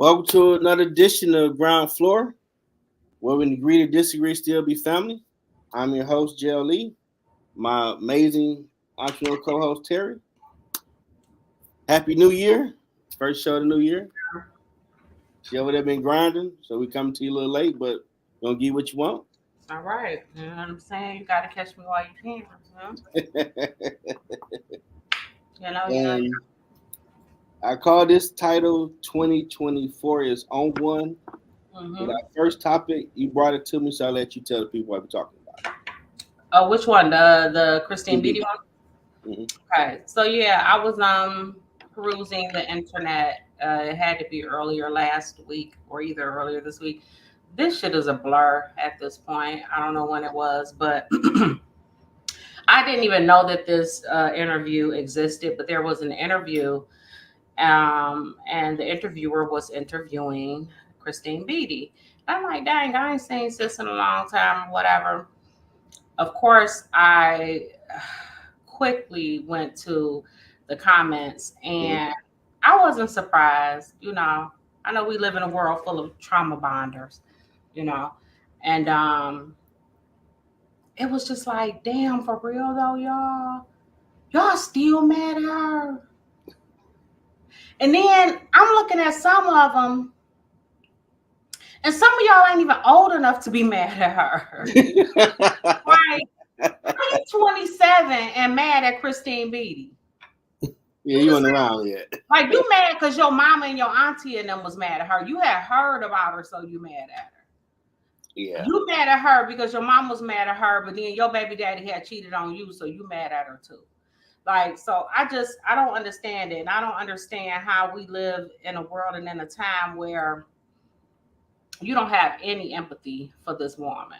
Welcome to another edition of Ground Floor, where we agree to disagree, still be family. I'm your host, Jel Lee, my amazing entrepreneur co-host, Teri. Happy New Year. First show of the new year. She over there been grinding, so we coming to you a little late, but we're going to give you what you want. All right. You know what I'm saying? You got to catch me while you can. You know. And I call this title 2024 is on one. With our first topic, you brought it to me, so I'll let you tell the people what we're talking about. Oh, which one? The Christine Beatty one? Mm-hmm. Okay. So yeah, I was perusing the internet. It had to be earlier last week or either earlier this week. This shit is a blur at this point. I don't know when it was, but I didn't even know that this interview existed, but there was an interview, and the interviewer was interviewing Christine Beatty. I'm like, dang, I ain't seen sis in a long time or whatever. Of course, I quickly went to the comments, and I wasn't surprised. I know we live in a world full of trauma bonders, and it was just like, damn, for real though, y'all still mad at her. And then I'm looking at some of them, and some of y'all ain't even old enough to be mad at her. Like, are you 27 and mad at Christine Beatty? Yeah, you weren't around yet. Like, you mad because your mama and your auntie and them was mad at her. You had heard about her, so you mad at her. Yeah. You mad at her because your mom was mad at her, but then your baby daddy had cheated on you, so you mad at her too. Like, so I don't understand it. And I don't understand how we live in a world and in a time where you don't have any empathy for this woman,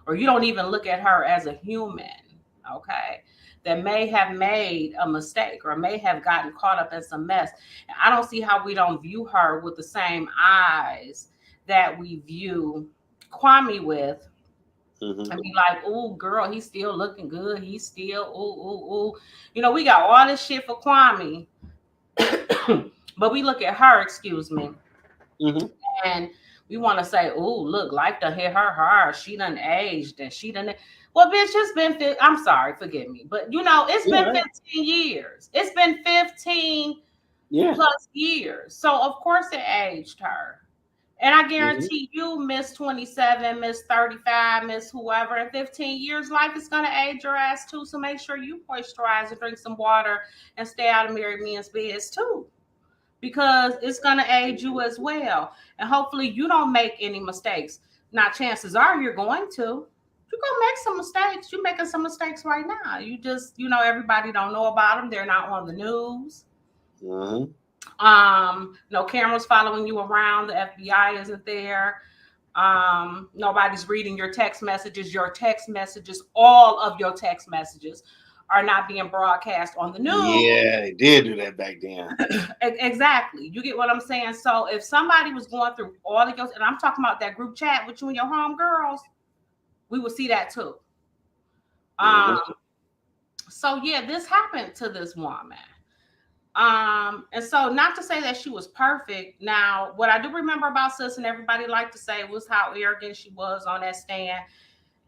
or you don't even look at her as a human, okay, that may have made a mistake or may have gotten caught up in some mess. And I don't see how we don't view her with the same eyes that we view Kwame with. And be like, oh, girl, he's still looking good. He's still, ooh. We got all this shit for Kwame. But we look at her, excuse me, and we want to say, oh, look, life done hit her hard. She done aged and she done. Well, bitch, it's been, I'm sorry, forgive me. But, it's been 15 years. It's been 15 plus years. So, of course, it aged her. And I guarantee you, Miss 27, Miss 35, Miss whoever, in 15 years, life is going to age your ass too. So make sure you moisturize and drink some water and stay out of married men's beds too, because it's going to age you as well. And hopefully you don't make any mistakes. Now, chances are you're going to. You're going to make some mistakes. You're making some mistakes right now. You just, everybody don't know about them. They're not on the news. No cameras following you around. The FBI isn't there. Nobody's reading your text messages. All of your text messages are not being broadcast on the news. Yeah, they did do that back then. Exactly. You get what I'm saying? So if somebody was going through all of yours, and I'm talking about that group chat with you and your homegirls, we would see that too. So yeah, this happened to this woman. And so not to say that she was perfect. Now, what I do remember about sis, and everybody liked to say, was how arrogant she was on that stand.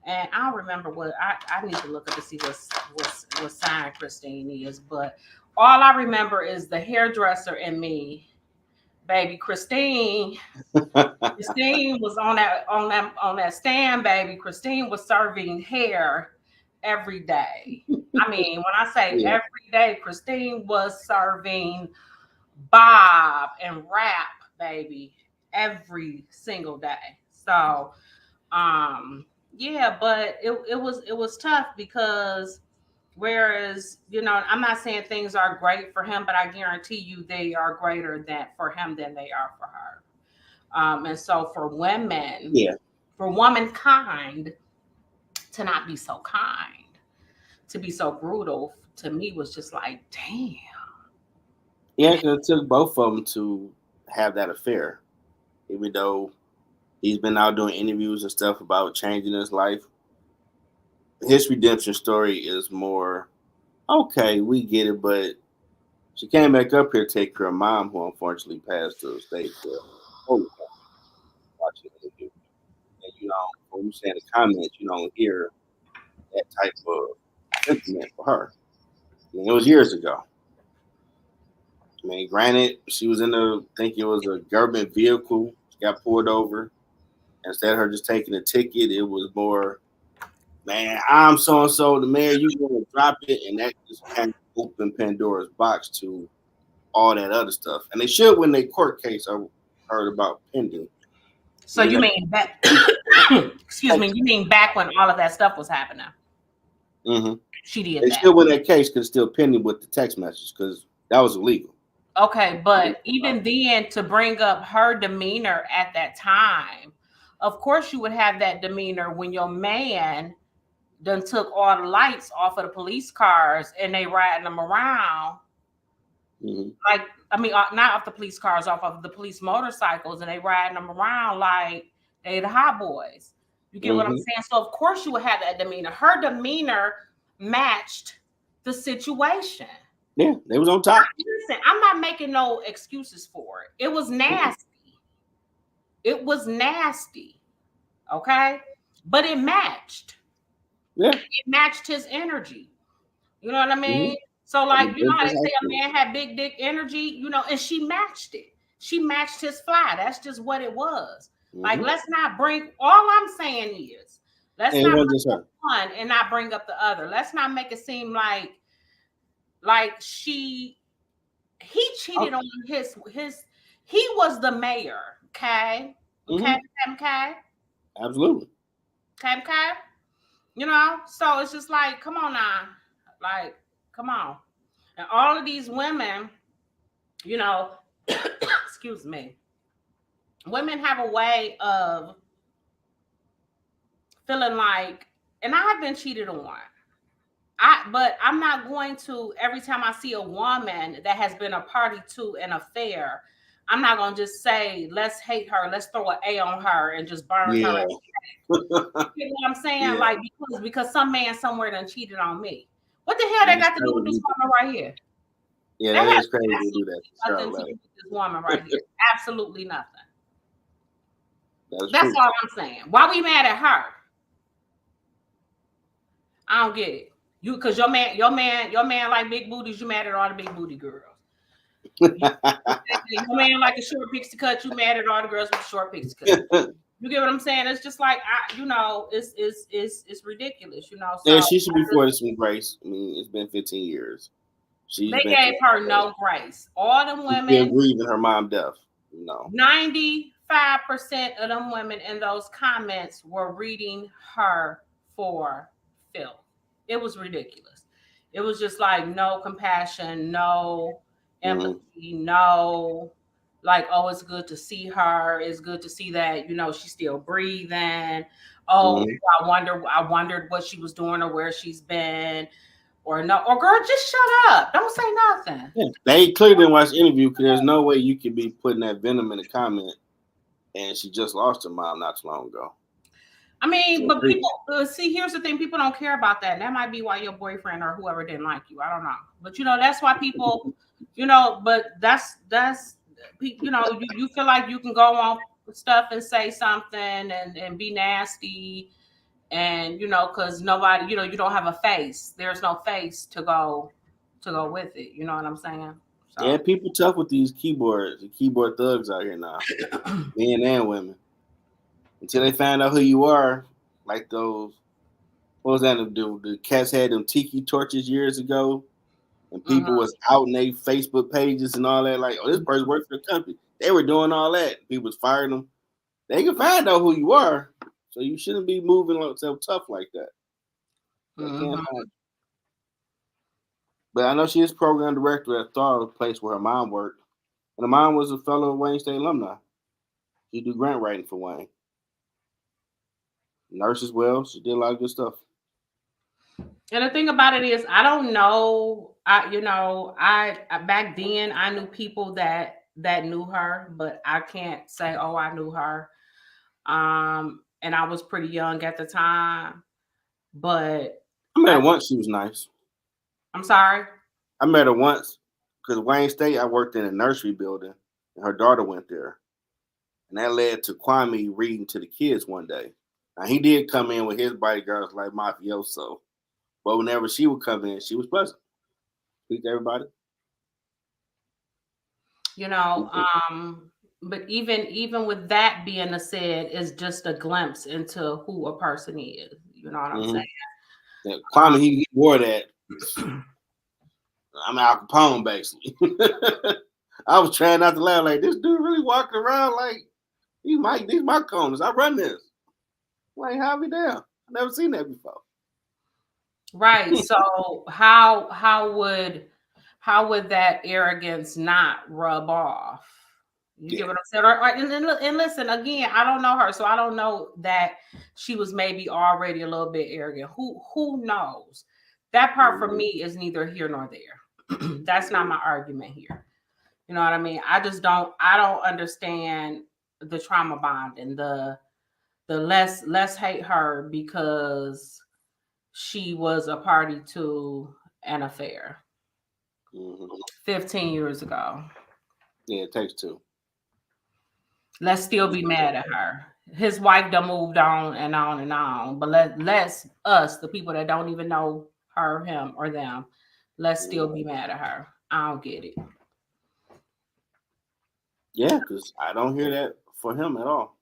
And I don't remember what I need to look up to see what sign Christine is, but all I remember is the hairdresser and me. Baby, Christine was on that stand, baby. Christine was serving hair every day. I mean, when I say every day, Christine was serving bob and wrap, baby, every single day. So, but it was tough because whereas, I'm not saying things are great for him, but I guarantee you they are greater for him than they are for her. And so for women, for womankind to not be so kind, to be so brutal, to me was just like, damn. Yeah, because it took both of them to have that affair. Even though he's been out doing interviews and stuff about changing his life, his redemption story is more, okay, we get it, but she came back up here to take care of mom, who unfortunately passed to the state. totally watching the interview. And when you say in the comments, you don't hear that type of sentiment for her. I mean, it was years ago. I mean, granted, she was I think it was a government vehicle. She got pulled over. Instead of her just taking a ticket, it was more, man, I'm so and so, the mayor, you gonna drop it, and that just kind of opened Pandora's box to all that other stuff. And they should win their court case. I heard about pending. So you mean back? Excuse me. You mean back when all of that stuff was happening? Mm-hmm. She did they that. still win that case because it's still pending with the text message because that was illegal. Okay, but even then, to bring up her demeanor at that time, of course you would have that demeanor when your man done took all the lights off of the police cars and they riding them around. Mm-hmm. Like, I mean, not off the police cars, off of the police motorcycles, and they riding them around like they the hot boys. You get what I'm saying? So of course you would have that demeanor. Her demeanor matched the situation. Yeah, they was on top. Listen, I'm not making no excuses for it. It was nasty. It was nasty. Okay? But it matched. Yeah. It matched his energy. You know what I mean? So, like, you know how they say a man had big dick energy, and she matched it. She matched his fly. That's just what it was. Like, let's not all I'm saying is, let's not bring up one and not bring up the other. Let's not make it seem like he cheated on he was the mayor. Okay. Absolutely. Okay. So it's just like, come on now. Like, come on. And all of these women, excuse me, women have a way of feeling like, and I've been cheated on. But I'm not going to, every time I see a woman that has been a party to an affair, I'm not going to just say, let's hate her, let's throw an A on her and just burn her. You know what I'm saying? Yeah. Like, because some man somewhere done cheated on me. What the hell they got to do with this woman right here? Yeah, that is crazy to do that. Nothing to do with this woman right here. Absolutely nothing. That's all I'm saying. Why we mad at her? I don't get it. Because your man like big booties, you mad at all the big booty girls. Your man like a short pixie cut, you mad at all the girls with short pixie cut. You get what I'm saying? It's just like it's ridiculous, So yeah, she should be afforded some grace. I mean, it's been 15 years. They gave her no grace. All them women still grieving her mom death. No. 95% of them women in those comments were reading her for filth. It was ridiculous. It was just like no compassion, no empathy, no, like, oh, it's good to see her. It's good to see that, she's still breathing. Oh, I wondered what she was doing or where she's been. Or no, or girl, just shut up. Don't say nothing. Yeah. They clearly didn't watch the interview because there's no way you could be putting that venom in the comment. And she just lost her mom not too long ago. I mean, but people see. Here's the thing: people don't care about that. That might be why your boyfriend or whoever didn't like you. I don't know, but that's why people, But that's you feel like you can go on stuff and say something and be nasty, and because nobody, you don't have a face. There's no face to go with it. You know what I'm saying? So. Yeah, people tough with these keyboard thugs out here now, men and women. Until they find out who you are, like those, what was that? The cats had them tiki torches years ago, and people was out in their Facebook pages and all that. Like, oh, this person worked for the company. They were doing all that. People was firing them. They can find out who you are, so you shouldn't be moving so tough like that. They can't find. But I know she is program director at Thor, a place where her mom worked, and her mom was a fellow Wayne State alumni. She do grant writing for Wayne. Nurse as well. She did a lot of good stuff. And the thing about it is, I don't know. I back then I knew people that knew her, but I can't say, oh, I knew her. And I was pretty young at the time. But I met her once. She was nice. I'm sorry. I met her once because Wayne State. I worked in a nursery building, and her daughter went there. and that led to Kwame reading to the kids one day. Now he did come in with his bodyguards like mafioso, but whenever she would come in, she was pleasant. Speak to everybody. You know, but even with that being said, it's just a glimpse into who a person is. You know what I'm saying? Yeah, Kwame, he wore that. I'm Al Capone, basically. I was trying not to laugh. Like, this dude really walking around like these my corners. I run this. Like, how we down? I never seen that before. Right. So how would that arrogance not rub off? You get what I'm saying? And listen, again, I don't know her, so I don't know that she was maybe already a little bit arrogant. Who knows? That part for me is neither here nor there. That's not my argument here. You know what I mean? I don't understand the trauma bond and the let's hate her because she was a party to an affair 15 years ago. Yeah, it takes two. Let's still be mad at her. His wife done moved on and on and on. But let's us, the people that don't even know her, him, or them, let's still be mad at her. I don't get it. Yeah, because I don't hear that for him at all.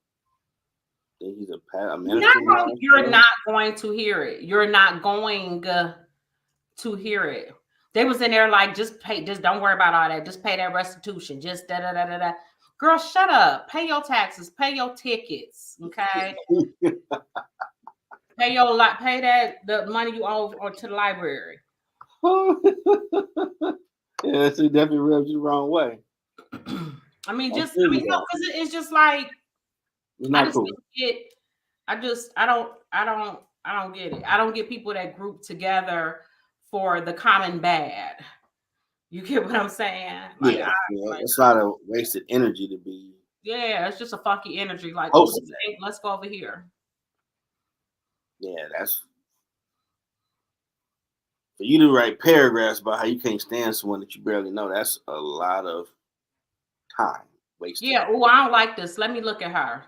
He's a minister. You're not going to hear it. You're not going to hear it. They was in there like, just don't worry about all that. Just pay that restitution. Just da da da da da. Girl, shut up. Pay your taxes. Pay your tickets. Okay. pay the money you owe or to the library. Yeah, it definitely rubs you the wrong way. I mean, because it's just like it's not cool. I don't get it. I don't get people that group together for the common bad. You get what I'm saying? Like, it's a lot of wasted energy to be. Yeah, it's just a funky energy. Like, let's go over here. Yeah, that's for you to write paragraphs about how you can't stand someone that you barely know. That's a lot of time wasted. Yeah. Oh, I don't like this. Let me look at her.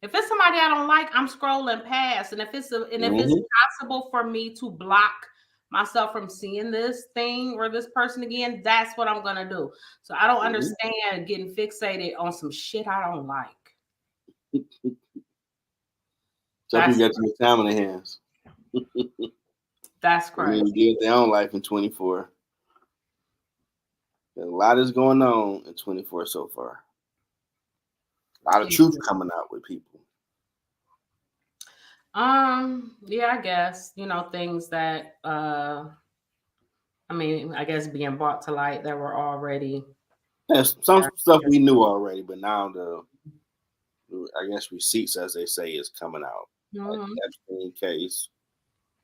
If it's somebody I don't like, I'm scrolling past. And if it's possible for me to block myself from seeing this thing or this person again, that's what I'm gonna do. So I don't understand getting fixated on some shit I don't like. Some people got too much time on their hands. That's crazy. They live their own life in 24. A lot is going on in 24 so far. A lot of truth coming out with people. Yeah, I guess, things that I guess being brought to light that were already some stuff we knew already, but now I guess receipts, as they say, is coming out. Like the Epstein case,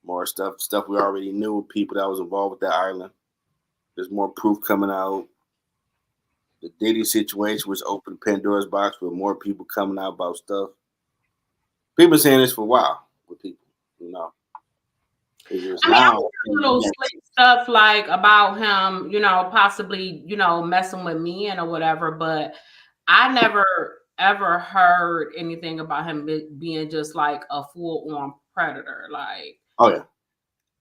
more stuff we already knew, people that was involved with that island. There's more proof coming out. The Diddy situation was open Pandora's box with more people coming out about stuff. People saying this for a while with people, I little slick stuff like about him, possibly, messing with men or whatever, but I never ever heard anything about him being just like a full-on predator. Like, oh yeah,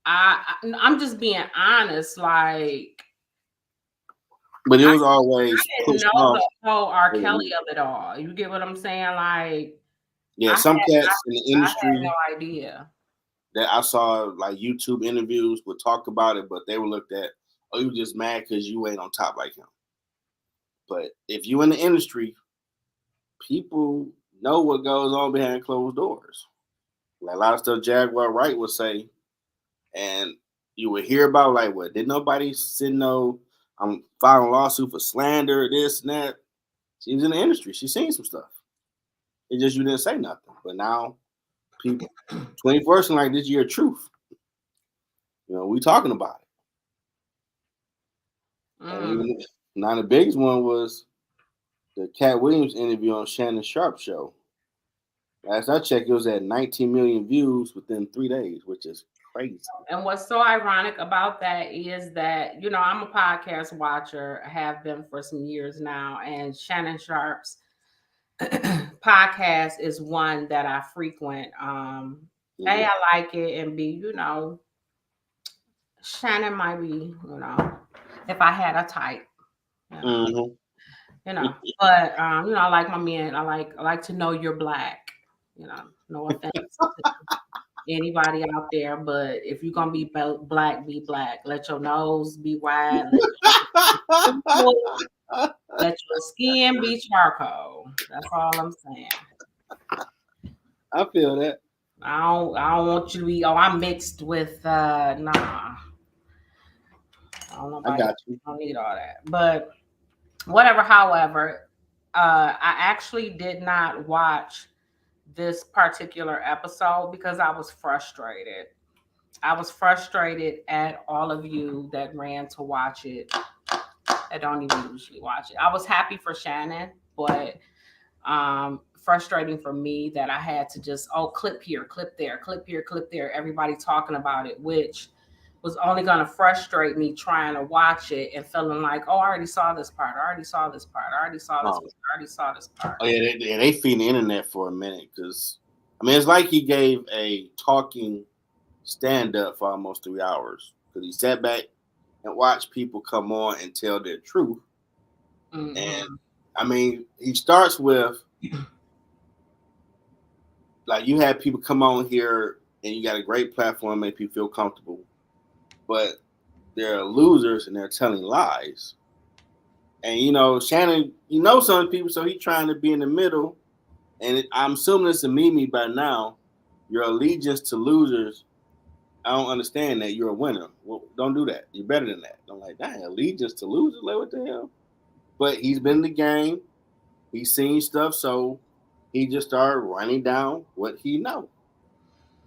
I'm just being honest, like. But it was always I didn't know the whole R. Kelly of it all. You get what I'm saying? Like, yeah, some cats in the industry. I had no idea. That I saw like YouTube interviews would talk about it, but they were looked at, oh, you just mad because you ain't on top like him. But if you in the industry, people know what goes on behind closed doors. Like a lot of stuff Jaguar Wright would say, and you would hear about like, what, did nobody I'm filing a lawsuit for slander, this and that. She was in the industry. She seen some stuff. It's just you didn't say nothing. But now people 21st like this year truth. We talking about it. And now the biggest one was the Cat Williams interview on Shannon Sharp's show. Last I checked, it was at 19 million views within 3 days, which is crazy. And what's so ironic about that is that, I'm a podcast watcher, I have been for some years now, and Shannon Sharp's podcast is one that I frequent. A, I like it, and B, Shannon might be, if I had a type, you know, But I like my men. I like to know you're black. No offense to anybody out there, but if you're gonna be black, be black. Let your nose be wide. Let your skin be charcoal. That's all I'm saying. I feel that. I don't want you to be. Oh, I'm mixed with. Nah. I don't know. I got you. I don't need all that. But whatever. However, I actually did not watch this particular episode because I was frustrated. I was frustrated at all of you that ran to watch it. I don't even usually watch it. I was happy for Shannon, but frustrating for me that I had to just clip here, clip there, clip here, clip there. Everybody talking about it, which was only going to frustrate me trying to watch it and feeling like, oh, I already saw this part. I already saw this part. I already saw this part. I already saw this part. Oh yeah, they feed the internet for a minute because it's like he gave a talking stand up for almost 3 hours because he sat back and watched people come on and tell their truth. Mm-hmm. And he starts with like you had people come on here and you got a great platform, make people feel comfortable, but they're losers and they're telling lies. And Shannon, some people, so he's trying to be in the middle. And I'm assuming it's a Mimi by now. Your allegiance to losers. I don't understand that. You're a winner. Well, don't do that. You're better than that. I'm like, dang, allegiance to losers? Like, what the hell? But he's been in the game. He's seen stuff, so he just started running down what he knows.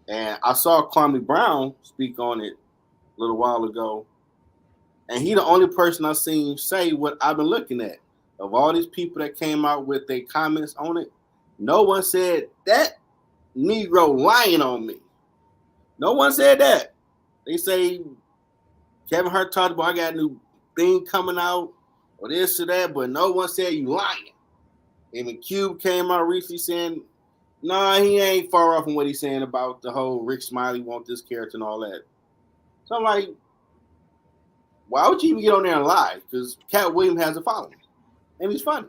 And I saw Kwame Brown speak on it a little while ago. And he the only person I've seen say what I've been looking at. Of all these people that came out with their comments on it, no one said that Negro lying on me. No one said that. They say Kevin Hart talked about I got a new thing coming out or this or that, but no one said you lying. Even Cube came out recently saying, nah, he ain't far off from what he's saying about the whole Rick Smiley want this character and all that. So I'm like, why would you even get on there and lie? Because Cat Williams has a following, and he's funny.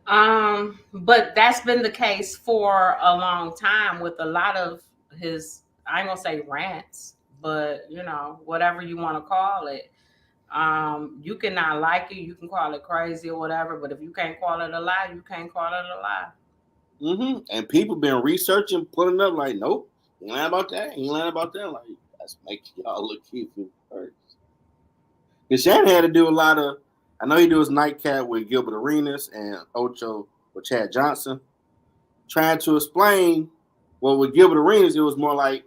But that's been the case for a long time with a lot of his, I ain't gonna say rants, but whatever you want to call it. You cannot like it, you can call it crazy or whatever, but if you can't call it a lie, you can't call it a lie. Mm-hmm. And people been researching, putting up like, nope, you ain't lying about that. You ain't lying about that. Like, that's making y'all look cute first. Because Shannon had to do a lot of, I know he do his nightcap with Gilbert Arenas and Ocho with Chad Johnson, trying to explain, well, with Gilbert Arenas, it was more like,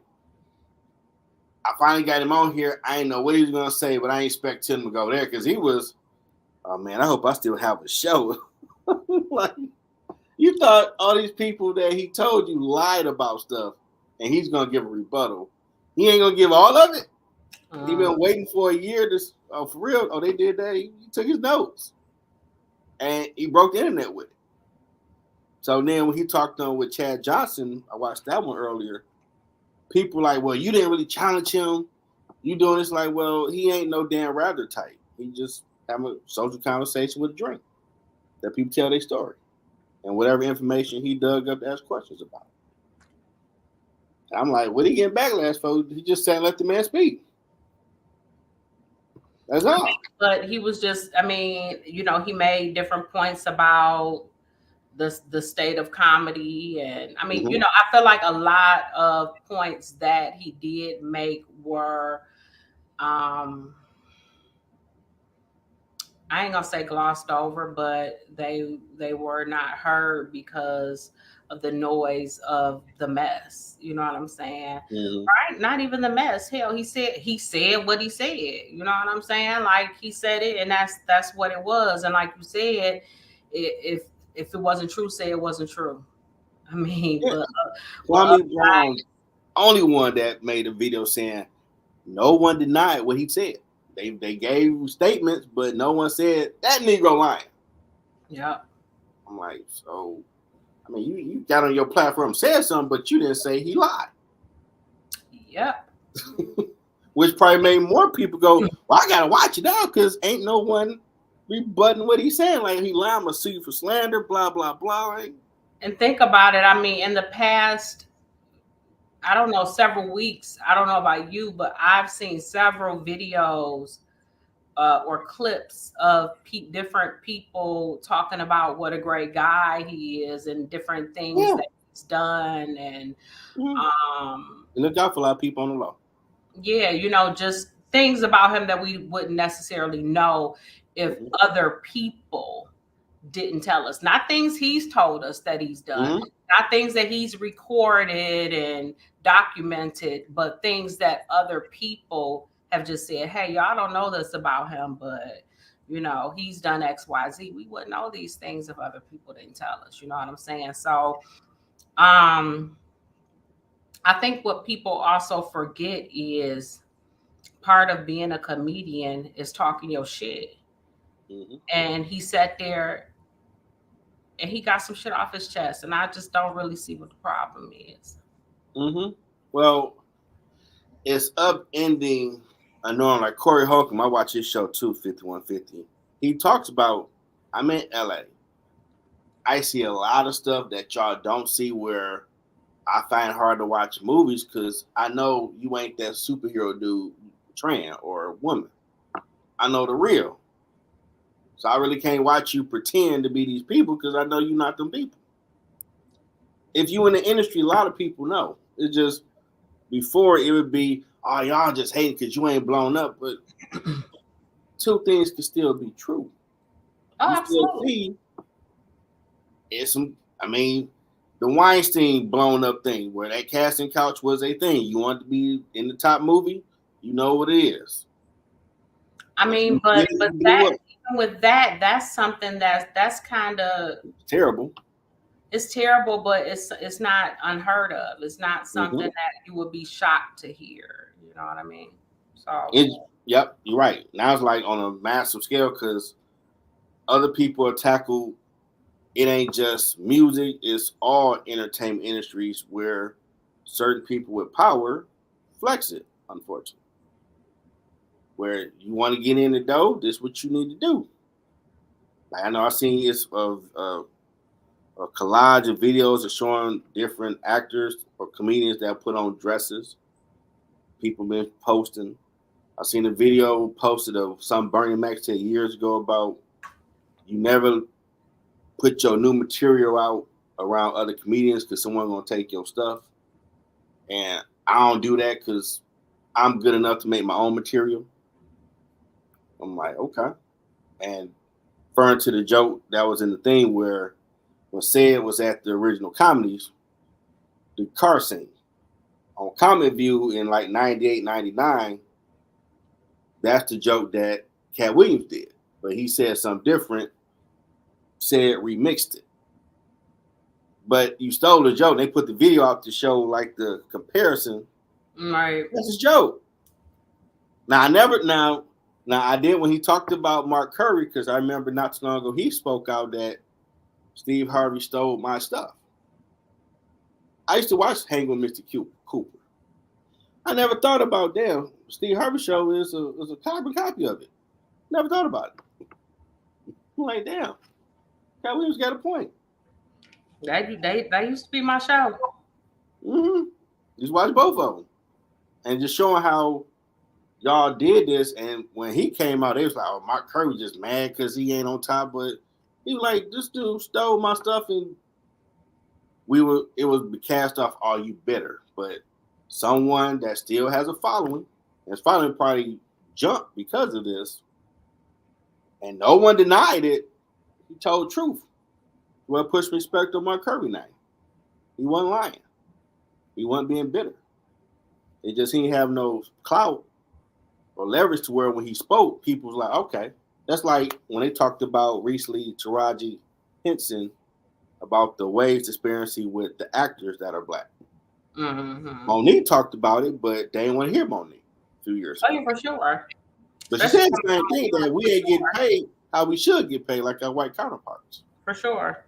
I finally got him on here. I didn't know what he was going to say, but I ain't expect him to go there because he was, oh, man, I hope I still have a show. Like, you thought all these people that he told you lied about stuff, and he's going to give a rebuttal. He ain't going to give all of it. He been waiting for a year to, for real. Oh, they did that. He took his notes, and he broke the internet with it. So then when he talked on with Chad Johnson, I watched that one earlier. People like, well, you didn't really challenge him. You doing this like, well, he ain't no damn Raptor type. He just have a social conversation with a drink that people tell their story. And whatever information he dug up to ask questions about. And I'm like, what did he get backlash for? He just said, let the man speak. That's all. But he was just, he made different points about the state of comedy. And I feel like a lot of points that he did make were, I ain't gonna say glossed over, but they were not heard because of the noise of the mess. You know what I'm saying? Mm-hmm. Right? Not even the mess. Hell, he said what he said. You know what I'm saying? Like he said it, and that's what it was. And like you said, if it wasn't true, say it wasn't true. Yeah. Kwame Brown, only one that made a video saying no one denied what he said. They gave statements, but no one said that Negro lying. Yeah. I'm like, so I mean, you got on your platform, said something, but you didn't say he lied. Yep. Which probably made more people go, well, I got to watch it now because ain't no one rebutting what he's saying. Like, he lied, I'm going to sue you for slander, blah, blah, blah. Right? And think about it. I mean, in the past, I don't know, several weeks, I don't know about you, but I've seen several videos or clips of different people talking about what a great guy he is and different things that he's done. And look out for a lot of people on the law. Yeah, just things about him that we wouldn't necessarily know if other people didn't tell us. Not things he's told us that he's done, not things that he's recorded and documented, but things that other people have just said, hey, y'all don't know this about him, but he's done XYZ. We wouldn't know these things if other people didn't tell us. You know what I'm saying? So I think what people also forget is part of being a comedian is talking your shit. And he sat there and he got some shit off his chest. And I just don't really see what the problem is. Well, it's upending a norm. Like Corey Holcomb, I watch his show too, 5150. He talks about, I'm in LA. I see a lot of stuff that y'all don't see where I find it hard to watch movies because I know you ain't that superhero dude, trans or woman. I know the real. So I really can't watch you pretend to be these people because I know you're not them people. If you in the industry, a lot of people know. It's just before it would be, oh, y'all just hate it because you ain't blown up. But two things can still be true. Oh, absolutely. It's some, I mean, the Weinstein blown up thing where that casting couch was a thing. You want to be in the top movie, you know what it is. I mean, but that, even with that, that's something that's kind of terrible. It's terrible, but it's not unheard of. It's not something that you would be shocked to hear. You know what I mean? So yep, you're right. Now it's like on a massive scale because other people are tackled. It ain't just music; it's all entertainment industries where certain people with power flex it. Unfortunately, where you want to get in the dough, this is what you need to do. Like I know I've seen it's of a collage of videos of showing different actors or comedians that put on dresses. People been posting. I seen a video posted of some Bernie Mac said years ago about you never put your new material out around other comedians because someone's gonna take your stuff. And I don't do that because I'm good enough to make my own material. I'm like, okay. And referring to the joke that was in the thing where when said was at the original comedies, the car scene. On Comic View in like 98, 99, that's the joke that Cat Williams did. But he said something different, said remixed it. But you stole the joke. They put the video out to show like the comparison. Right. That's a joke. Now I did when he talked about Mark Curry, because I remember not too long ago he spoke out that Steve Harvey stole my stuff. I used to watch Hang with Mr. Cooper. I never thought about Steve Harvey show is a carbon copy of it. Never thought about it. I'm like, damn, Cat Williams got a point. That used to be my show. Just watch both of them, and just showing how y'all did this. And when he came out, it was like, oh, Mark Curry was just mad because he ain't on top. But he was like, this dude stole my stuff, and it was cast off. Are you bitter? But someone that still has a following, and his following probably jumped because of this, and no one denied it. He told the truth. Well, push respect on Mark Curry name. He wasn't lying. He wasn't being bitter. It just he didn't have no clout or leverage to where when he spoke, people was like, okay. That's like when they talked about recently Taraji Henson about the wage disparity with the actors that are black. Monique talked about it, but they didn't want to hear Monique a few years ago. Oh, yeah, for sure. But she said the same thing, that we ain't getting paid how we should get paid like our white counterparts. For sure.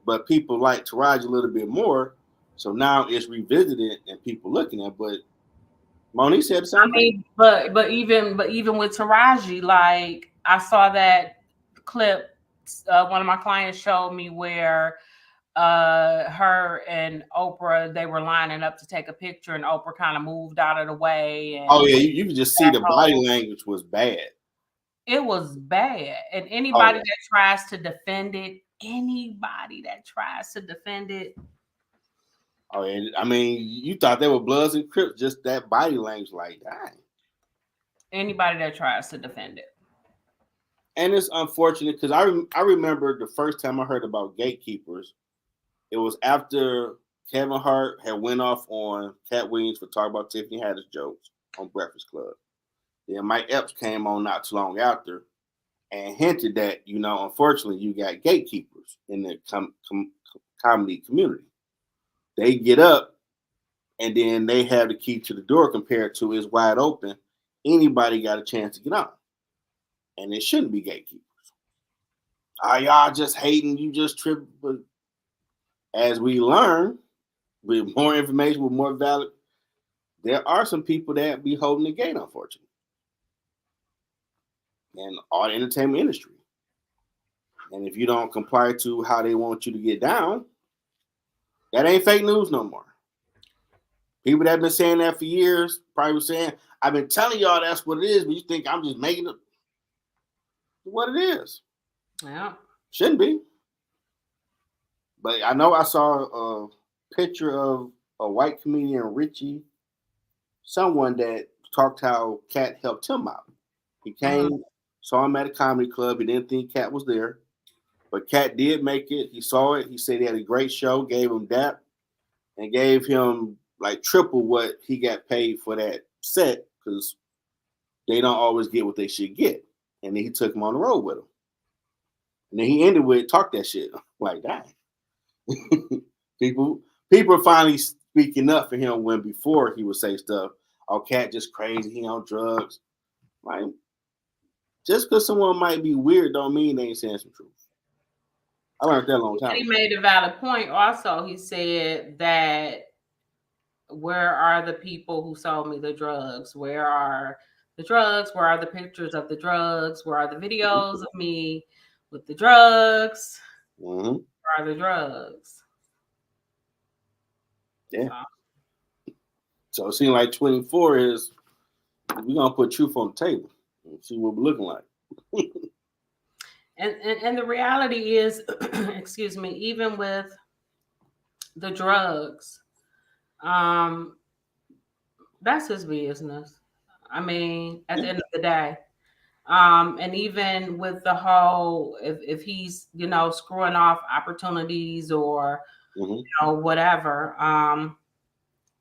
but people like Taraji a little bit more. So now it's revisited and people looking at. But Monique said the same thing. But even with Taraji, like I saw that clip. One of my clients showed me where her and Oprah, they were lining up to take a picture, and Oprah kind of moved out of the way. And Oh yeah, you can just see the body language was bad. It was bad, and anybody that tries to defend it, Oh, and I mean, you thought they were Bloods and Crips, just that body language, like, dang. Anybody that tries to defend it. And it's unfortunate because I remember the first time I heard about gatekeepers, it was after Kevin Hart had went off on Cat Williams for talking about Tiffany Haddish jokes on Breakfast Club. Then Mike Epps came on not too long after and hinted that, unfortunately, you got gatekeepers in the comedy community. They get up and then they have the key to the door compared to it's wide open. Anybody got a chance to get on. And it shouldn't be gatekeepers. Y'all just hating, you just tripping. But as we learn, with more information, with more valid, there are some people that be holding the gate, unfortunately. And all the entertainment industry. And if you don't comply to how they want you to get down, that ain't fake news no more. People that have been saying that for years probably saying, I've been telling y'all that's what it is, but you think I'm just making it what it is. Yeah. Shouldn't be. But I know I saw a picture of a white comedian, Richie, someone that talked how Cat helped him out. He came, saw him at a comedy club. He didn't think Cat was there. But Cat did make it. He saw it. He said he had a great show, gave him that, and gave him like triple what he got paid for that set because they don't always get what they should get. And then he took him on the road with him. And then he ended with talk that shit. Like, dang. people are finally speaking up for him when before he would say stuff, oh, Cat just crazy, he on drugs. Like, just because someone might be weird don't mean they ain't saying some truth. I learned that a long time ago. He made a valid point also. He said that where are the people who sold me the drugs? Where are the drugs? Where are the pictures of the drugs? Where are the videos of me with the drugs? Mm-hmm. Where are the drugs? Yeah. So it seems like 24 is we're gonna put truth on the table and see what we're looking like. And the reality is, excuse me, even with the drugs, that's his business. I mean, at the end of the day. And even with the whole, if he's, screwing off opportunities or, whatever,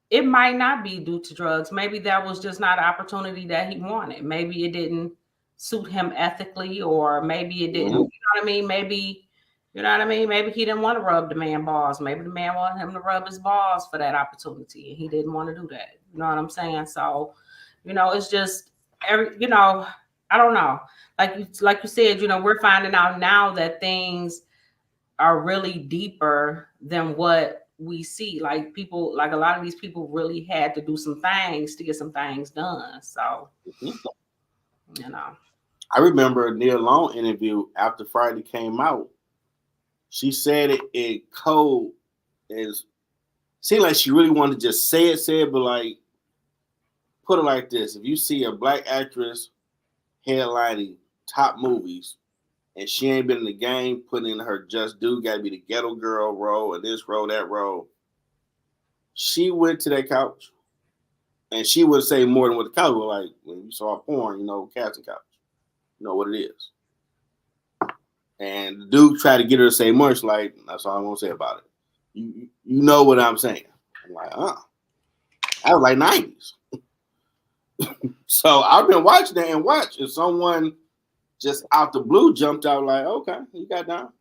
it might not be due to drugs. Maybe that was just not an opportunity that he wanted. Maybe it didn't suit him ethically, or maybe it didn't, you know what I mean? Maybe, maybe he didn't want to rub the man balls. Maybe the man wanted him to rub his balls for that opportunity, and he didn't want to do that. You know what I'm saying? So, it's just, I don't know. Like you said, we're finding out now that things are really deeper than what we see. Like a lot of these people really had to do some things to get some things done. So, I remember Nia Long interview after Friday came out. She said it cold is seemed like she really wanted to just say it, but like put it like this: if you see a black actress headlining top movies and she ain't been in the game, putting in her just due, gotta be the ghetto girl role and this role, that role. She went to that couch and she would say more than what the couch was like when you saw porn, casting couch. You know what it is. And the dude tried to get her to say more. She's like, that's all I'm gonna say about it. You know what I'm saying. I'm like, I was like 90s. So I've been watching that and if someone just out the blue jumped out like, okay, you got down.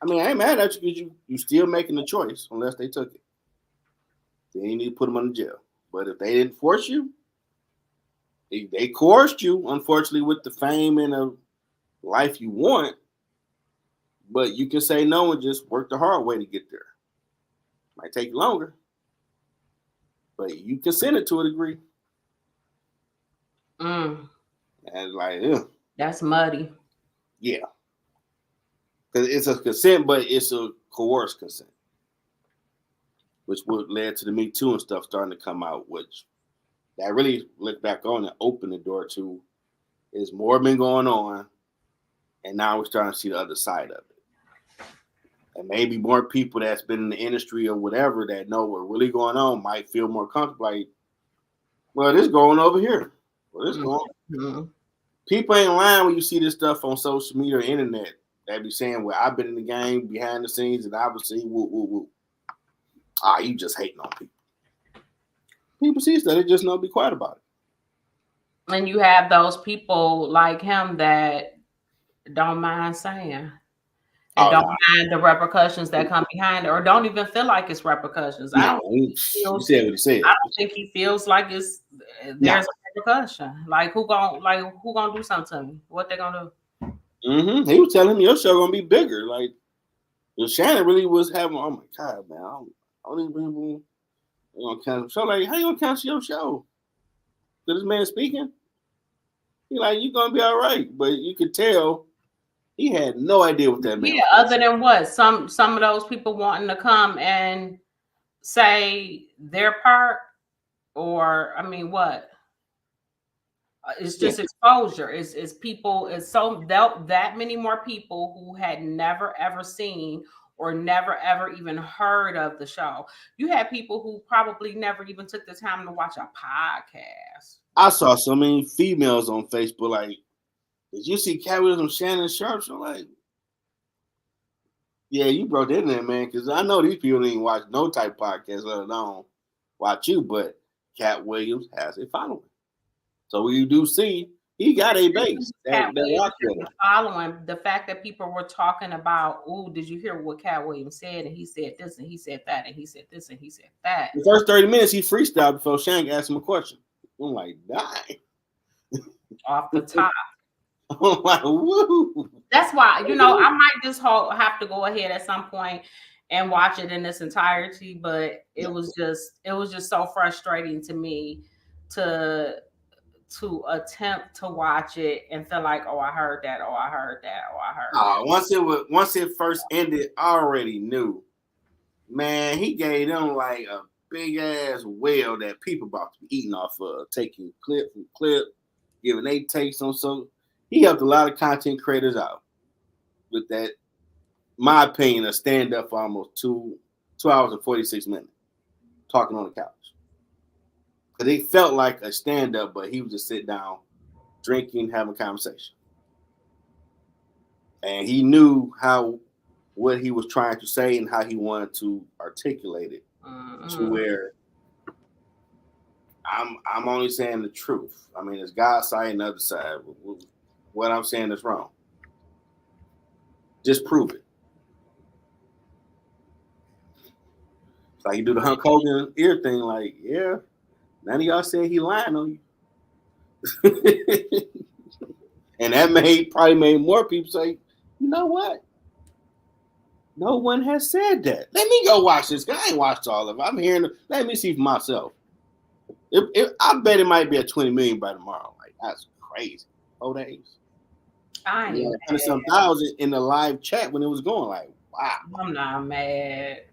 I mean, I ain't mad at you because you still making the choice unless they took it. Then you need to put them in jail. But if they didn't force you, they coerced you, unfortunately, with the fame and the life you want. But you can say no and just work the hard way to get there. Might take longer, but you consented to a degree. Mm, And like, yeah, that's muddy. yeah, because it's a consent, but it's a coerced consent, which would led to the Me Too and stuff starting to come out, which that really look back on and open the door to is more been going on, and now we're starting to see the other side of it. And maybe more people that's been in the industry or whatever that know what really going on might feel more comfortable. Like, well, this going over here. Well, this going. Mm-hmm. People ain't lying when you see this stuff on social media or internet. They be saying, well, I've been in the game behind the scenes and I was seeing whoop, whoop, whoop. Ah, you just hating on people. People see stuff, they just don't be quiet about it. And you have those people like him that don't mind saying. And don't mind the repercussions that come behind it, or don't even feel like it's repercussions. I don't think he feels, you said what he said. I don't think he feels like there's a repercussion. Like who gonna do something to me? What they gonna do? Mm-hmm. He was telling me your show gonna be bigger. Like Shannon really was having. Oh my god, man! I don't even gonna cancel. So like, how you gonna cancel your show? To this man speaking, he like you gonna be all right, but you could tell. He had no idea what that meant. Yeah, other than what some of those people wanting to come and say their part, or I mean, what? It's just exposure. It's people. It's so that many more people who had never ever seen or never ever even heard of the show. You had people who probably never even took the time to watch a podcast. I saw so many females on Facebook like, did you see Cat Williams and Shannon Sharp? I'm like, yeah, you brought that in there, man, because I know these people didn't watch no type podcast, let alone watch you, but Cat Williams has a following. So when you do see, he got a base. Following the fact that people were talking about, oh, did you hear what Cat Williams said? And he said this, and he said that, and he said this, and he said that. The first 30 minutes, he freestyled before Shank asked him a question. I'm like, die. Off the top. I'm like, woo. That's why, I might just have to go ahead at some point and watch it in its entirety. But it was just so frustrating to me to attempt to watch it and feel like, oh, I heard that, oh, I heard that, oh, I heard that. Once it first ended, I already knew. Man, he gave them like a big ass whale that people about to be eating off of, taking clip from clip, giving they takes on so. He helped a lot of content creators out with that, my opinion, a stand up for almost 2 hours and 46 minutes talking on the couch. Because they felt like a stand up, but he would just sit down, drinking, having a conversation. And he knew what he was trying to say and how he wanted to articulate it to where I'm only saying the truth. I mean, it's God's side and the other side. What I'm saying is wrong. Just prove it. It's like you do the Hulk Hogan ear thing, like, yeah, none of y'all said he lying on you. And that probably made more people say, you know what? No one has said that. Let me go watch this. I ain't watched all of it. I'm hearing it. Let me see for myself. I bet it might be at 20 million by tomorrow. Like, that's crazy. 4 days. I ain't mad. Some thousand in the live chat when it was going. Like, wow. I'm not mad.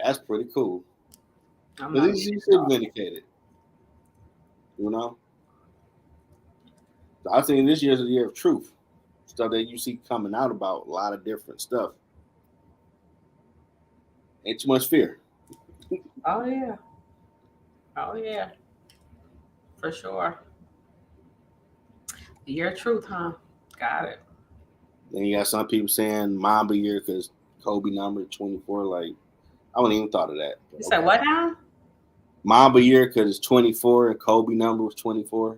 That's pretty cool. At least you feel vindicated. You know? So I think this year's a year of truth. Stuff that you see coming out about a lot of different stuff. Ain't too much fear. Oh yeah. Oh yeah. For sure. The year of truth, huh? Got it. Then you got some people saying Mamba year because Kobe number 24. Like, I wouldn't even thought of that. You said what now? Mamba year because it's 24 and Kobe number was 24.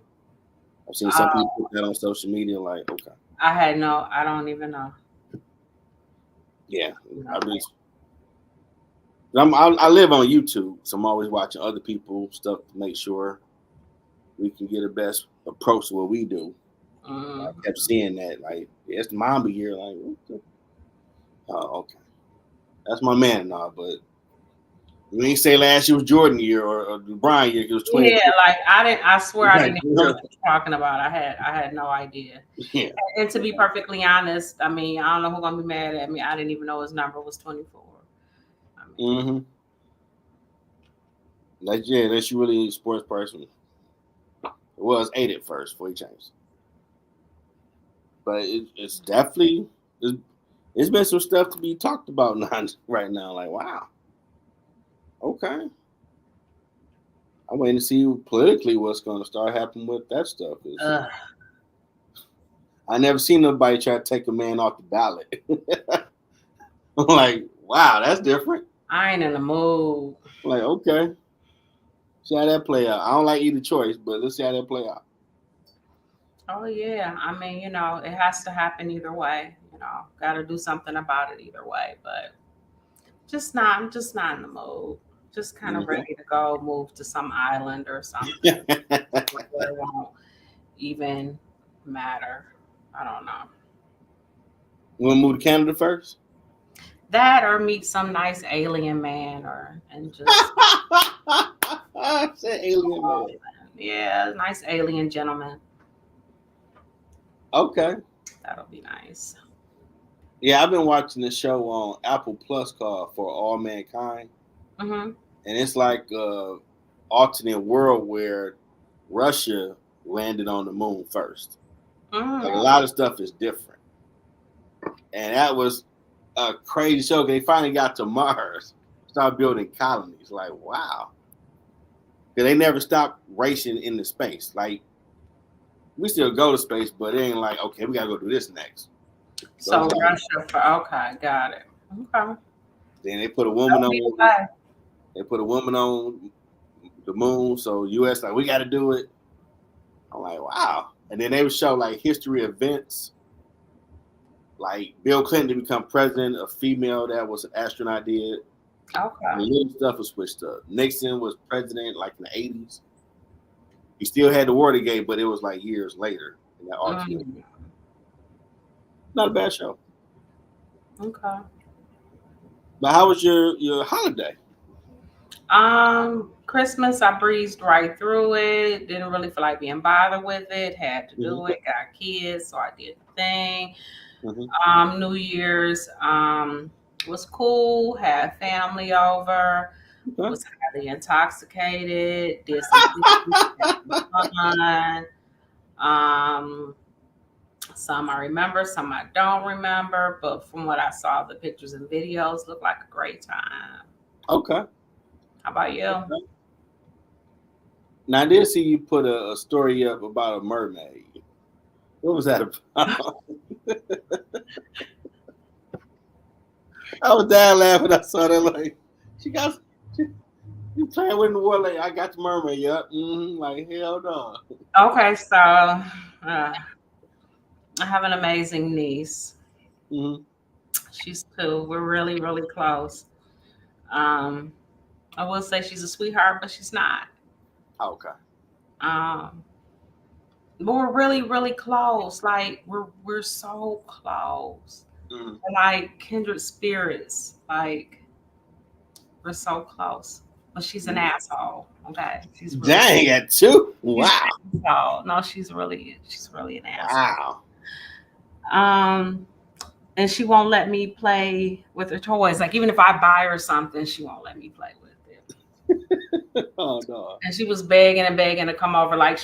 I've seen some people put that on social media. Like, okay. I don't even know. Yeah, I live on YouTube, so I'm always watching other people's stuff to make sure we can get the best approach to what we do. I kept seeing that, like, Yeah, it's the Mamba year. Like, what the? Oh, okay. That's my man now, but you ain't say last year was Jordan year or the Brian year. It was 20. Yeah, like I swear I Like, didn't even know what you were talking about. I had no idea. yeah. And to be perfectly honest, I mean, I don't know who's gonna be mad at me. I didn't even know his number was 24. I mean, Mm-hmm. Like, yeah, that's you really a sports person. It was 8 at first before he changed. But it's definitely it's been some stuff to be talked about now, right now. Like, wow, okay. I'm waiting to see politically what's going to start happening with that stuff. ugh, I never seen nobody try to take a man off the ballot. I'm like, wow, that's different. I ain't in the mood. I'm like, okay, see how that play out. I don't like either choice, but let's see how that play out. Oh yeah, I mean, it has to happen either way. Got to do something about it either way. But I'm just not in the mood. Just kind of ready to go, move to some island or something where it won't even matter. I don't know. You want to move to Canada first? That or meet some nice alien man and just Say alien man. yeah, nice alien gentleman. Okay. That'll be nice. Yeah, I've been watching this show on Apple Plus called For All Mankind, Mm-hmm. and it's like alternate world where Russia landed on the moon first. Like a Mm. lot of stuff is different, and that was a crazy show. They finally got to Mars, started building colonies. Like wow, because they never stopped racing in the space. Like we still go to space, but it ain't like okay, we gotta go do this next. So Russia okay, got it. Okay. Then they put a woman on. They put a woman on the moon, so U.S. like we got to do it. I'm like, wow. And then they would show like history events, like Bill Clinton to become president, a female that was an astronaut did. Okay. And the little stuff was switched up. Nixon was president like in the '80s. He still had the Watergate, but it was like years later in that alternate. Not a bad show. Okay. But how was your holiday? Christmas, I breezed right through it. Didn't really feel like being bothered with it. Had to do it. Got kids, so I did the thing. New Year's, was cool. Had family over. Was highly intoxicated. Did some fun. Some I remember, some I don't remember. But from what I saw, the pictures and videos looked like a great time. Okay. How about you? Okay. Now I did see you put a story up about a mermaid. What was that about? I was dying laughing. I saw that like you playing with the water. Like I got the mermaid. Yep. Like hell no. Okay, so I have an amazing niece. She's 2. We're really, really close. I will say she's a sweetheart, but she's not. Okay. But we're really, really close. Like we're so close. We're like kindred spirits. Like we're so close. But she's an asshole. Okay. She's really Dang at 2. Wow. No, she's really an asshole. Wow. And she won't let me play with her toys. Like even if I buy her something, she won't let me play with it. Oh no. And she was begging and begging to come over. Like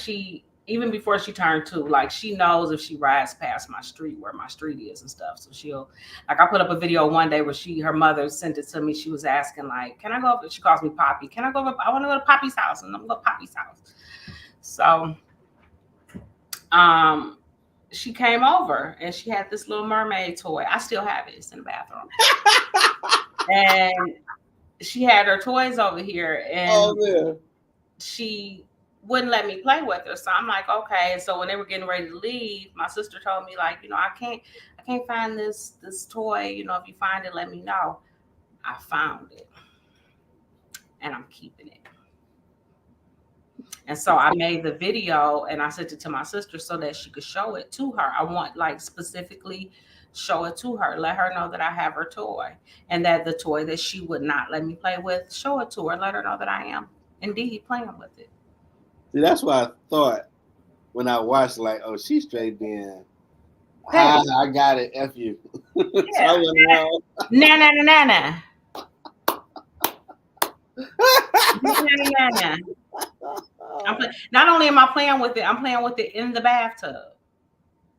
even before she turned 2, like she knows if she rides past my street where my street is and stuff. So she'll I put up a video one day where her mother sent it to me. She was asking like, can I go over? She calls me Poppy. Can I go over? I want to go to Poppy's house, and I'm going to Poppy's house. So she came over and she had this little mermaid toy. I still have it. It's in the bathroom. And she had her toys over here, and she wouldn't let me play with her. So I'm like, okay. And so when they were getting ready to leave, my sister told me like, I can't find this toy. If you find it, let me know. I found it, and I'm keeping it. And so I made the video and I sent it to my sister so that she could show it to her. I want like specifically show it to her, let her know that I have her toy and that the toy that she would not let me play with, show it to her, let her know that I am indeed playing with it. See, that's what I thought when I watched. Like, oh, she's straight being. Hey, Hi, I got it. F you. So yeah. I went around. Na na na na na. Na na na na. Not only am I playing with it, I'm playing with it in the bathtub.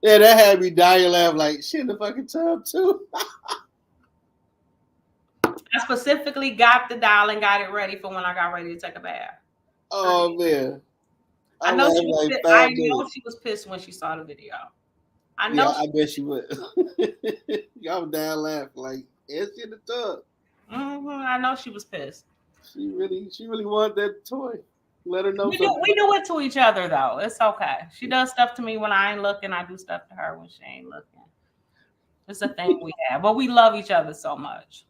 Yeah, that had me dying laugh. Like, she in the fucking tub too. I specifically got the doll and got it ready for when I got ready to take a bath. Oh man, I know she was. I know she was pissed when she saw the video. I know. Yeah, I bet she would. Y'all down laughing like it's in the tub. I know she was pissed. She really wanted that toy. Let her know. We do it to each other though. It's okay. She does stuff to me when I ain't looking. I do stuff to her when she ain't looking. It's a thing we have, but we love each other so much.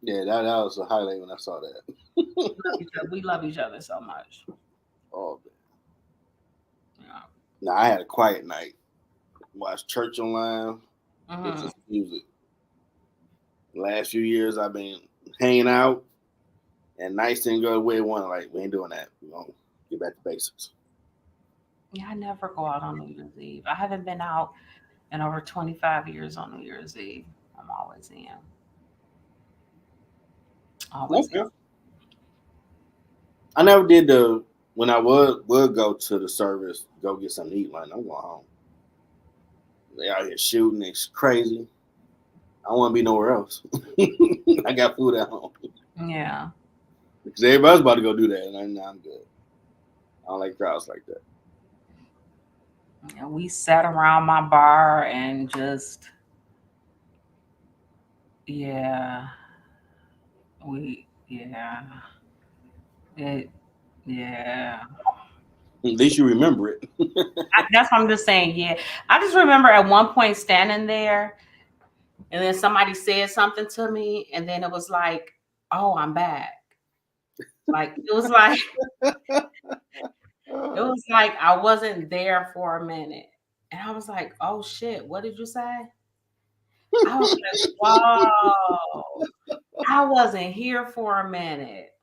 Yeah, that was a highlight when I saw that. We love each other so much. Oh man. Yeah. Now I had a quiet night. Watched church online. It's just music. The last few years I've been hanging out, and nights didn't go the way we wanted. Like, we ain't doing that. We're gonna get back to basics. Yeah, I never go out on New Year's Eve. I haven't been out in over 25 years on New Year's Eve. I'm always in. Always in. I never did when I would go to the service, go get something to eat. Like, I'm going home. They out here shooting. It's crazy. I don't want to be nowhere else. I got food at home. Yeah. Because everybody's about to go do that, and I'm good. I don't like crowds like that. And we sat around my bar and just, yeah. Yeah. At least you remember it. That's what I'm just saying. Yeah. I just remember at one point standing there and then somebody said something to me and then it was like, oh, I'm back. Like, it was like I wasn't there for a minute. And I was like, oh shit, what did you say? I was like, whoa, I wasn't here for a minute.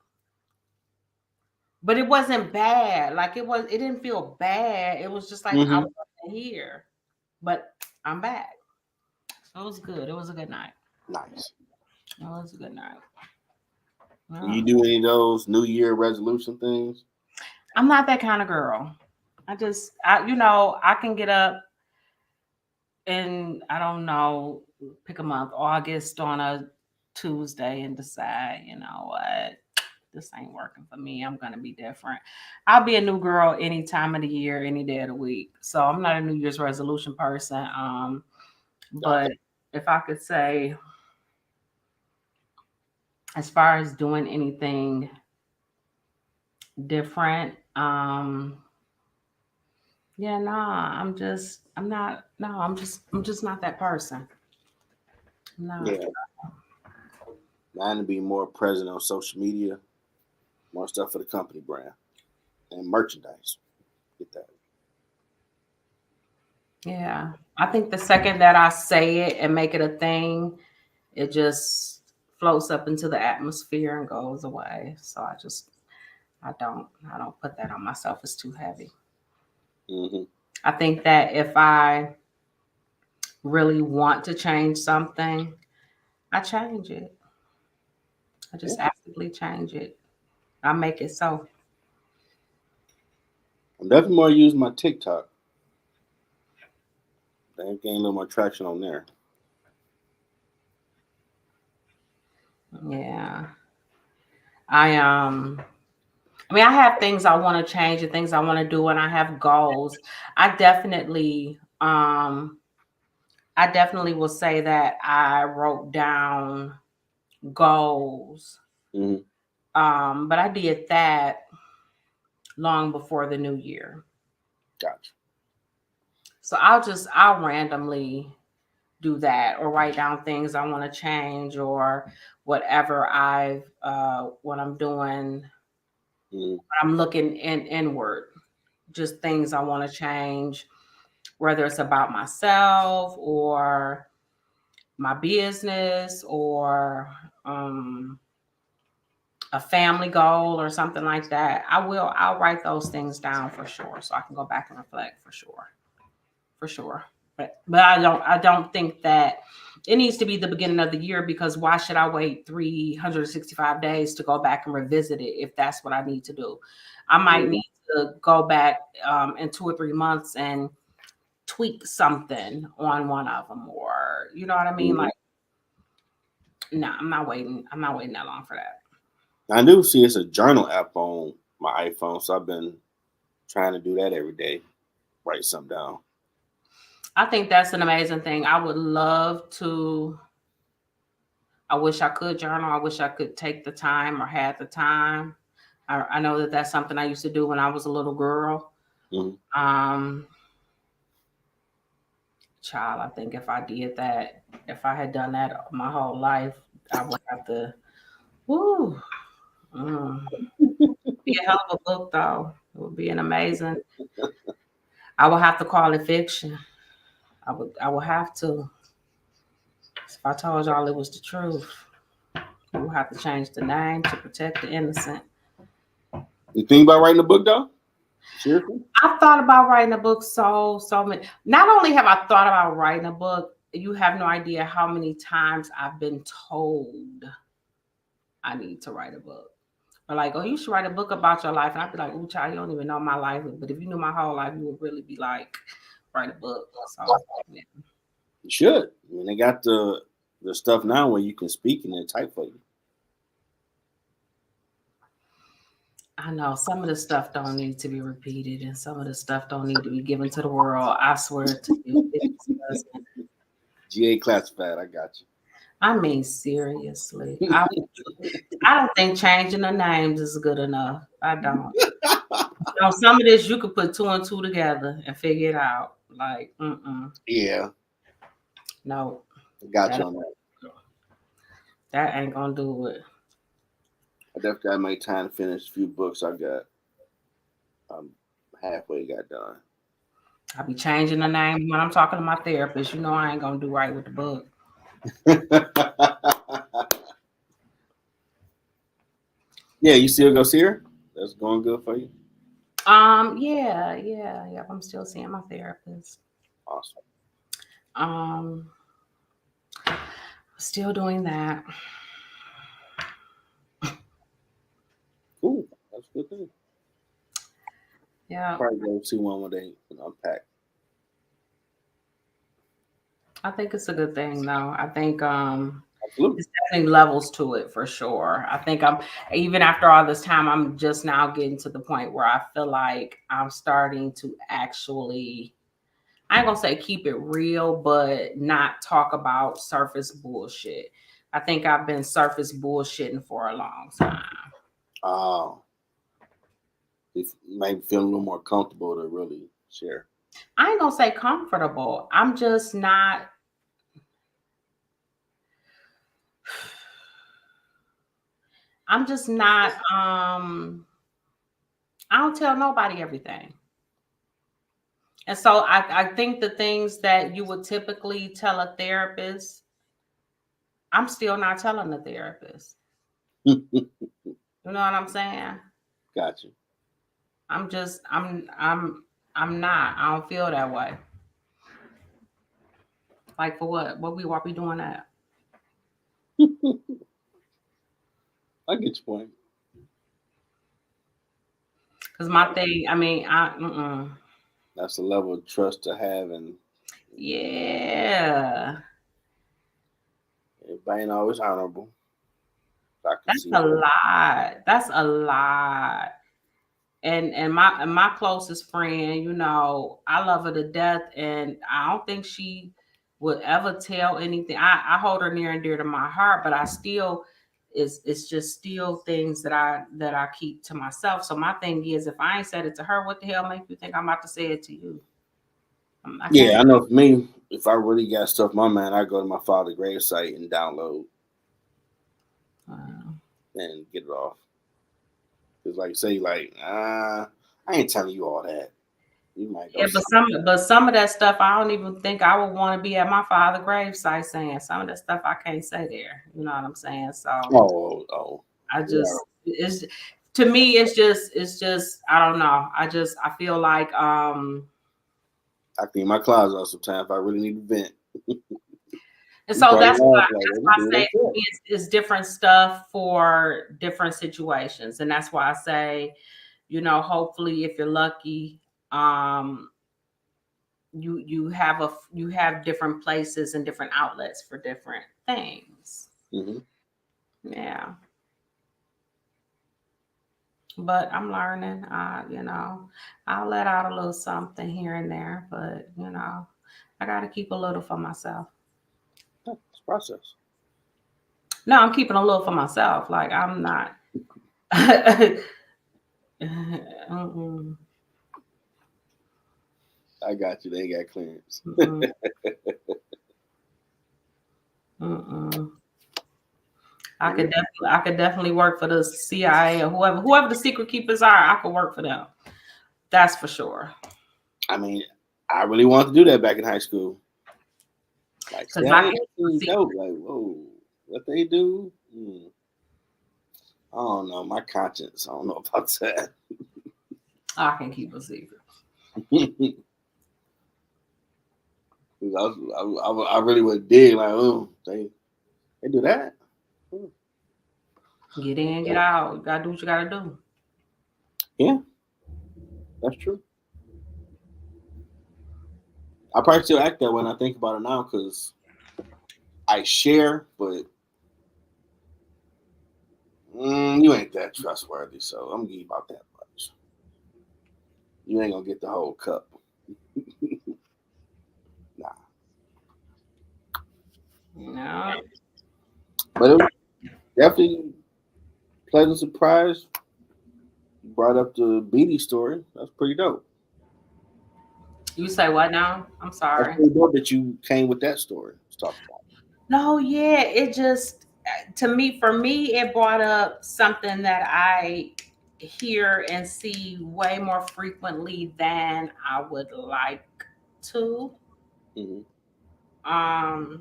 But it wasn't bad. Like it didn't feel bad. It was just like I wasn't here. But I'm back. So it was good. It was a good night. Nice. It was a good night. Yeah. You do any of those New Year resolution things? I'm not that kind of girl. I can get up and I don't know, pick a month, August on a Tuesday and decide, you know what, this ain't working for me. I'm going to be different. I'll be a new girl any time of the year, any day of the week. So I'm not a New Year's resolution person. But if I could say, as far as doing anything different, I'm just not that person. No. Yeah. Mine to be more present on social media, more stuff for the company brand, and merchandise. Get that. Yeah. I think the second that I say it and make it a thing, it just floats up into the atmosphere and goes away. So I don't put that on myself. It's too heavy. I think that if I really want to change something, I change it. I just actively change it. I make it so. I'm definitely more using my TikTok. I ain't getting a little more traction on there. Yeah. I have things I want to change and things I want to do, and I have goals. I definitely will say that I wrote down goals. But I did that long before the new year. Gotcha. So I'll randomly do that or write down things I want to change or whatever what I'm doing I'm looking inward, just things I want to change, whether it's about myself or my business or a family goal or something like that. I'll write those things down for sure, so I can go back and reflect for sure. But I don't think that it needs to be the beginning of the year, because why should I wait 365 days to go back and revisit it if that's what I need to do? I might need to go back in 2 or 3 months and tweak something on one of them, or you know what I mean? Like, no, I'm not waiting. I'm not waiting that long for that. I do see it's a journal app on my iPhone, so I've been trying to do that every day. Write something down. I think that's an amazing thing. I would love to. I wish I could journal. I wish I could take the time or had the time. I know that that's something I used to do when I was a little girl. Child, I think if I did that, if I had done that my whole life, I would have to. Woo. Be a hell of a book, though. It would be an amazing. I would have to call it fiction. I would have to. If I told y'all it was the truth, we would have to change the name to protect the innocent. You think about writing a book, though? Seriously? I've thought about writing a book so many. Not only have I thought about writing a book, you have no idea how many times I've been told I need to write a book. Or like, oh, you should write a book about your life. And I'd be like, ooh, child, you don't even know my life. But if you knew my whole life, you would really be like, write a book. So, yeah. You should. I mean, they got the stuff now where you can speak and then type for you. I know some of the stuff don't need to be repeated, and some of the stuff don't need to be given to the world. I swear to you. GA classified. I got you. I mean, seriously. I don't think changing the names is good enough. I don't. Some of this you could put 2 and 2 together and figure it out. Like, Yeah. No. Got you on that. That ain't gonna do it. I definitely got to make time to finish a few books I got. Halfway got done. I'll be changing the name when I'm talking to my therapist. You know I ain't gonna do right with the book. Yeah, you still go see her? That's going good for you? Yeah. I'm still seeing my therapist. Awesome. Still doing that. Cool. That's a good thing. Yeah. Probably go see one more day and unpack. I think it's a good thing, though. I think it's definitely levels to it for sure. I think I'm, even after all this time, I'm just now getting to the point where I feel like I'm starting to actually, I ain't gonna say keep it real, but not talk about surface bullshit. I think I've been surface bullshitting for a long time. Oh. You might feel a little more comfortable to really share. I ain't gonna say comfortable. I'm just not. I'm just not. I don't tell nobody everything. And so I think the things that you would typically tell a therapist, I'm still not telling the therapist. You know what I'm saying? Gotcha. I'm not. I don't feel that way. Like for what? Why we doing that? I get your point. Because my thing, I mean, that's a level of trust to have, and yeah, everybody ain't always honorable. That's a lot. That's a lot. And my closest friend, you know, I love her to death, and I don't think she would ever tell anything. I hold her near and dear to my heart, but I still it's just still things that I keep to myself. So my thing is, if I ain't said it to her, what the hell make you think I'm about to say it to you? I know for me, if I really got stuff in my mind, I go to my father's grave site and download and get it off. Because like say like, I ain't telling you all that. You might go. Yeah, but some of that stuff I don't even think I would want to be at my father's gravesite saying. Some of that stuff I can't say there. You know what I'm saying? So I just it's to me it's just I don't know. I feel like I clean my closet out sometimes if I really need to vent. And so that's why I say it's different stuff for different situations. And that's why I say, you know, hopefully if you're lucky, you have different places and different outlets for different things. Mm-hmm. Yeah. But I'm learning, you know, I'll let out a little something here and there, but you know, I got to keep a little for myself. It's a process. No, I'm keeping a little for myself. Like I'm not. I got you. They ain't got clearance. I could definitely work for the CIA or whoever the secret keepers are. I could work for them. That's for sure. I mean, I really wanted to do that back in high school. Like, like, whoa, what they do? I don't know. My conscience. I don't know about that. I can keep a secret. I really would dig like, oh, they do that. Get in, get out. You gotta do what you gotta do. Yeah, that's true. I probably still act that when I think about it now because I share, but you ain't that trustworthy, so I'm gonna give you about that much. You ain't gonna get the whole cup. Nah. No. But it was definitely a pleasant surprise. You brought up the Beatty story. That's pretty dope. You say what now? I'm sorry. That's pretty dope that you came with that story to talk about. No, yeah, it just for me, it brought up something that I hear and see way more frequently than I would like to. Mm-hmm.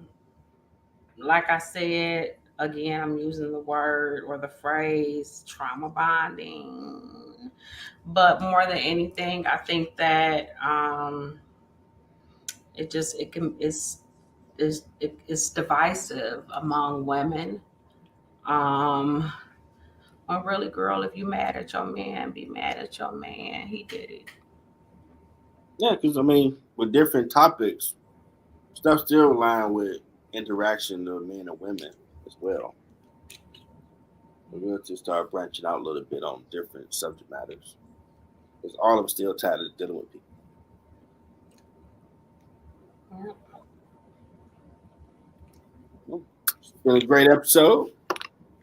Like I said, again, I'm using the word or the phrase trauma bonding. But more than anything, I think that it's divisive among women. Well, really, girl, if you mad at your man, be mad at your man. He did it. Yeah, because I mean, with different topics, stuff still align with interaction of men and women as well. We'll just start branching out a little bit on different subject matters. Because all of them still tied to dealing with people. Yep. It's been a great episode.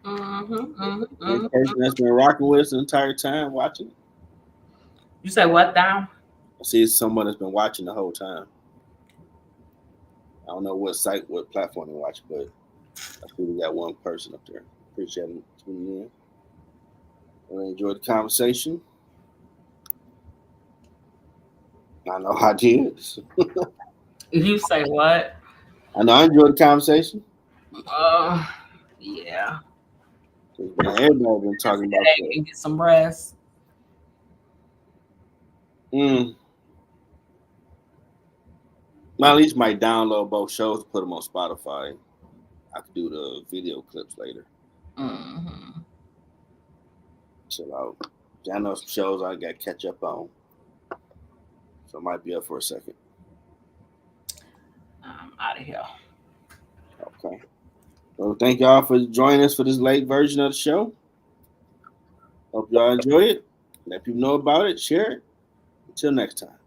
The person that's been rocking with us the entire time watching. You say what now? I see it's someone that's been watching the whole time. I don't know what site, what platform they watch, but I see we got one person up there. Appreciate them tuning in. I enjoyed the conversation. I know I did. You say what? I know I enjoyed the conversation. Yeah. Everybody been talking about that. Get some rest. I at least might download both shows and put them on Spotify. I could do the video clips later. Chill out. I know some shows I got to catch up on. So I might be up for a second. I'm out of here. Okay. Well, thank y'all for joining us for this late version of the show. Hope y'all enjoy it. Let people know about it. Share it. Until next time.